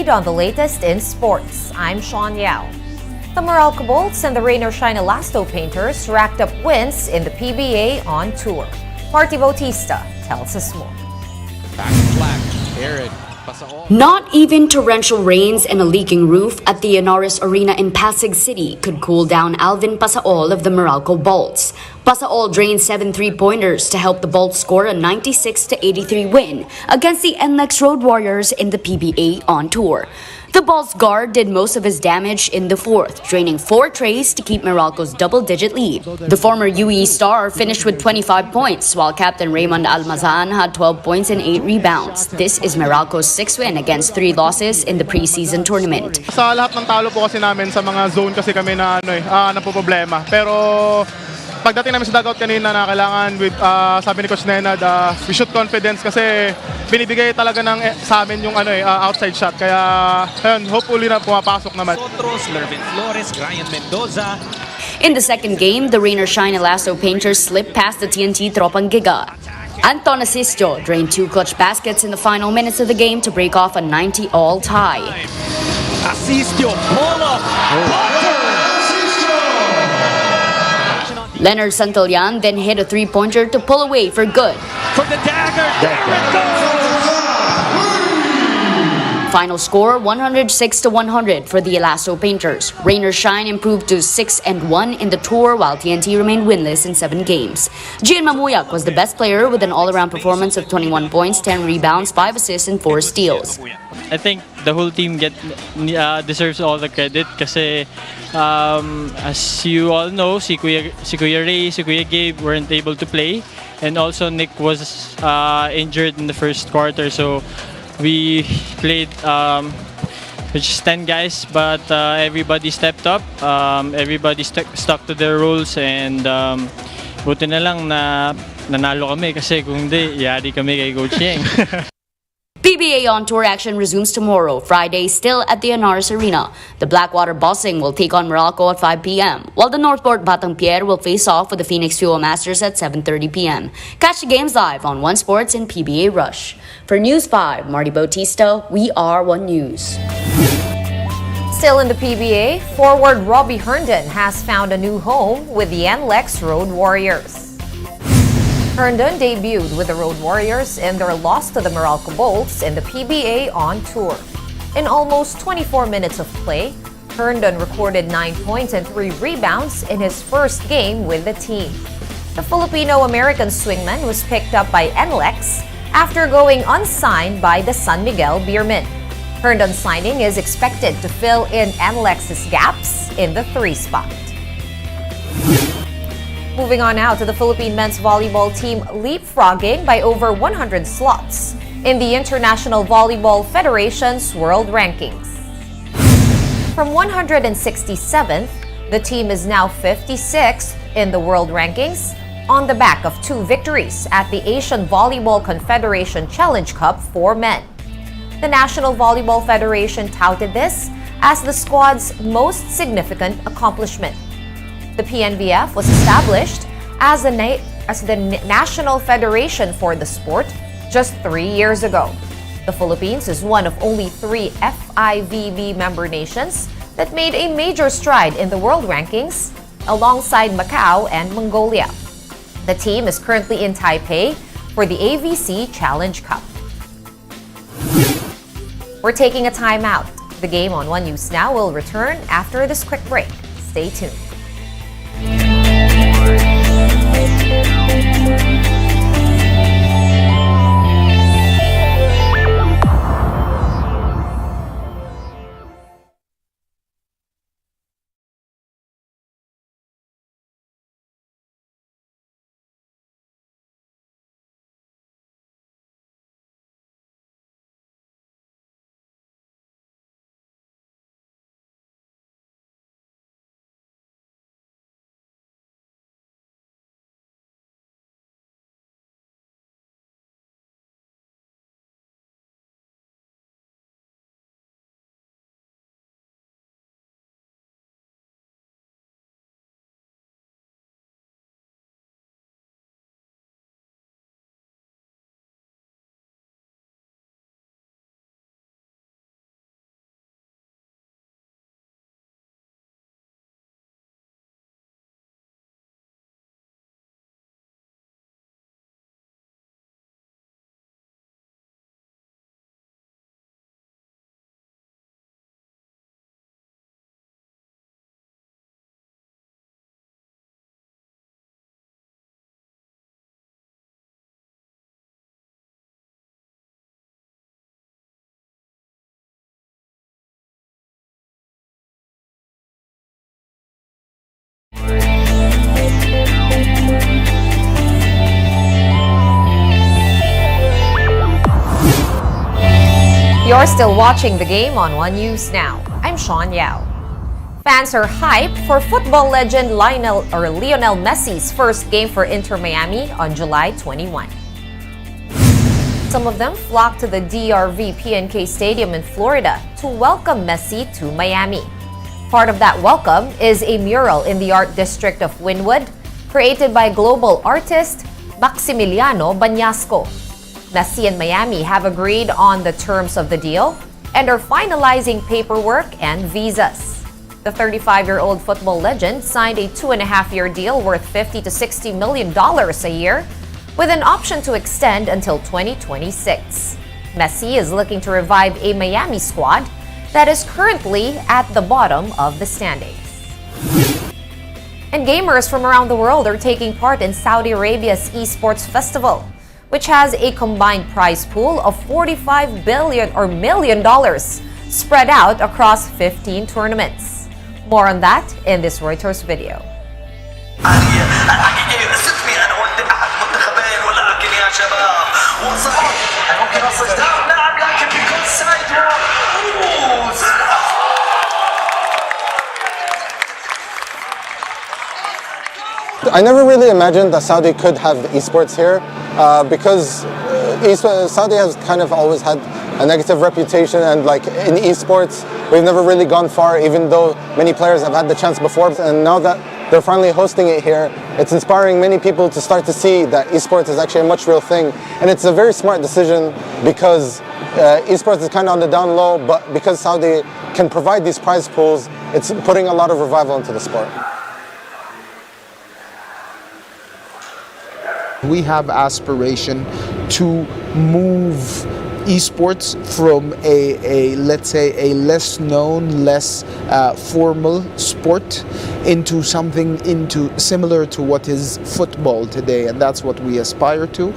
update on the latest in sports. I'm Sean Yao. The Meralco Bolts and the Shine Elasto Painters racked up wins in the PBA on tour. Marty Bautista tells us more. Back flat, Aaron. Not even torrential rains and a leaking roof at the Enoris Arena in Pasig City could cool down Alvin Pasaol of the Meralco Bolts. Pasaol drained 7 3-pointers to help the Bolts score a 96-83 win against the NLEX Road Warriors in the PBA on tour. The Bolts guard did most of his damage in the fourth, draining 4 trays to keep Meralco's double-digit lead. The former UE star finished with 25 points, while Captain Raymond Almazan had 12 points and 8 rebounds. This is Meralco's 6th win against 3 losses in the preseason tournament. Sa lahat ng talo po kasi namin sa mga zone kasi kami na napoproblema. Pero pagdating namin sa dugout kanina na kailangan with sabi ni Coach Nenad, we shoot confidence kasi binibigay talaga sa amin yung outside shot. Kaya hopefully na pumapasok naman. In the second game, the Shine Elasto Painters slipped past the TNT Tropang Giga. Anton Asistio drained 2 clutch baskets in the final minutes of the game to break off a 90-all tie. Asistio, pull up, Leonard Santillán then hit a 3-pointer to pull away for good. from the dagger, there it goes! Final score 106-100 for the Elasto Painters. Shine improved to 6-1 in the tour while TNT remained winless in 7 games. Gian Mamuyak was the best player with an all-around performance of 21 points, 10 rebounds, 5 assists and 4 steals. I think the whole team deserves all the credit kasi as you all know, si Kuya Ray, si Kuya Gabe weren't able to play, and also Nick was injured in the first quarter, so we played with just 10 guys, but everybody stepped up, everybody stuck to their roles, and buti na lang na nanalo kami kasi kung hindi, yari kami kay Coach Yeng. PBA on tour action resumes tomorrow, Friday, still at the Enoris Arena. The Blackwater Bossing will take on Meralco at 5 p.m., while the Northport Batang Pierre will face off with the Phoenix Fuel Masters at 7:30 p.m. Catch the games live on One Sports and PBA Rush. For News 5, Marty Bautista, we are One News. Still in the PBA, forward Robbie Herndon has found a new home with the NLEX Road Warriors. Herndon debuted with the Road Warriors in their loss to the Meralco Bolts in the PBA on tour. In almost 24 minutes of play, Herndon recorded 9 points and 3 rebounds in his first game with the team. The Filipino-American swingman was picked up by NLEX after going unsigned by the San Miguel Beermen. Herndon's signing is expected to fill in NLEX's gaps in the 3 spot. Moving on now to the Philippine men's volleyball team leapfrogging by over 100 slots in the International Volleyball Federation's world rankings. From 167th, the team is now 56th in the world rankings on the back of 2 victories at the Asian Volleyball Confederation Challenge Cup for men. The National Volleyball Federation touted this as the squad's most significant accomplishment. The PNVF was established as the National Federation for the sport just 3 years ago. The Philippines is one of only 3 FIVB member nations that made a major stride in the world rankings alongside Macau and Mongolia. The team is currently in Taipei for the AVC Challenge Cup. We're taking a timeout. The game on One News Now will return after this quick break. Stay tuned. You're still watching the game on One News Now. I'm Sean Yao. Fans are hyped for football legend Lionel Messi's first game for Inter Miami on July 21. Some of them flocked to the DRV PNK Stadium in Florida to welcome Messi to Miami. Part of that welcome is a mural in the art district of Wynwood, created by global artist Maximiliano Bañasco. Messi and Miami have agreed on the terms of the deal and are finalizing paperwork and visas. The 35-year-old football legend signed a 2.5-year deal worth $50 to $60 million a year, with an option to extend until 2026. Messi is looking to revive a Miami squad that is currently at the bottom of the standings. And gamers from around the world are taking part in Saudi Arabia's esports festival, which has a combined prize pool of $45 million spread out across 15 tournaments. More on that in this Reuters video. I never really imagined that Saudi could have esports here because Saudi has kind of always had a negative reputation, and like in esports we've never really gone far, even though many players have had the chance before. And now that they're finally hosting it here, it's inspiring many people to start to see that esports is actually a much real thing. And it's a very smart decision because esports is kind of on the down low, but because Saudi can provide these prize pools, it's putting a lot of revival into the sport. We have aspiration to move esports from a let's say a less known, less formal sport into something similar to what is football today, and that's what we aspire to.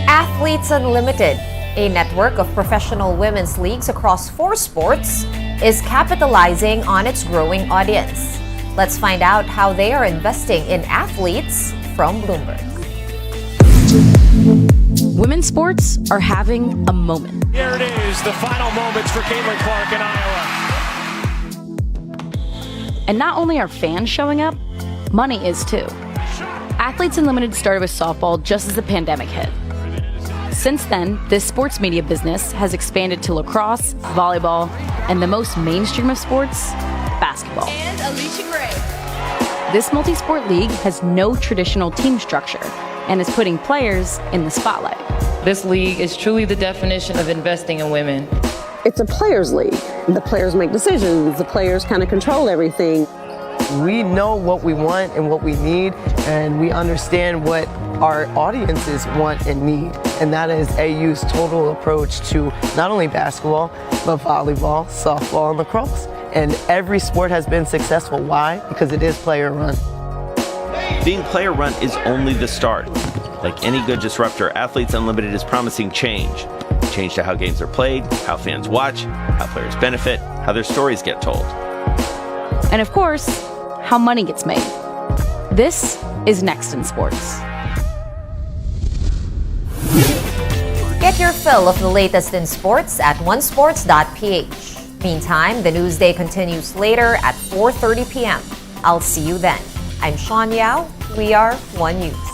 Athletes Unlimited, a network of professional women's leagues across 4 sports, is capitalizing on its growing audience. Let's find out how they are investing in athletes from Bloomberg. Women's sports are having a moment. Here it is, the final moments for Caitlin Clark in Iowa. And not only are fans showing up, money is too. Athletes Unlimited started with softball just as the pandemic hit. Since then, this sports media business has expanded to lacrosse, volleyball, and the most mainstream of sports, basketball. And Alicia Gray. This multi-sport league has no traditional team structure and is putting players in the spotlight. This league is truly the definition of investing in women. It's a players' league. The players make decisions. The players kind of control everything. We know what we want and what we need, and we understand what our audiences want and need. And that is AU's total approach to not only basketball, but volleyball, softball, and lacrosse. And every sport has been successful. Why? Because it is player-run. Being player-run is only the start. Like any good disruptor, Athletes Unlimited is promising change. Change to how games are played, how fans watch, how players benefit, how their stories get told. And of course, how money gets made. This is Next in Sports. Get your fill of the latest in sports at onesports.ph. Meantime, the news day continues later at 4:30 p.m. I'll see you then. I'm Sean Yao. We are One News.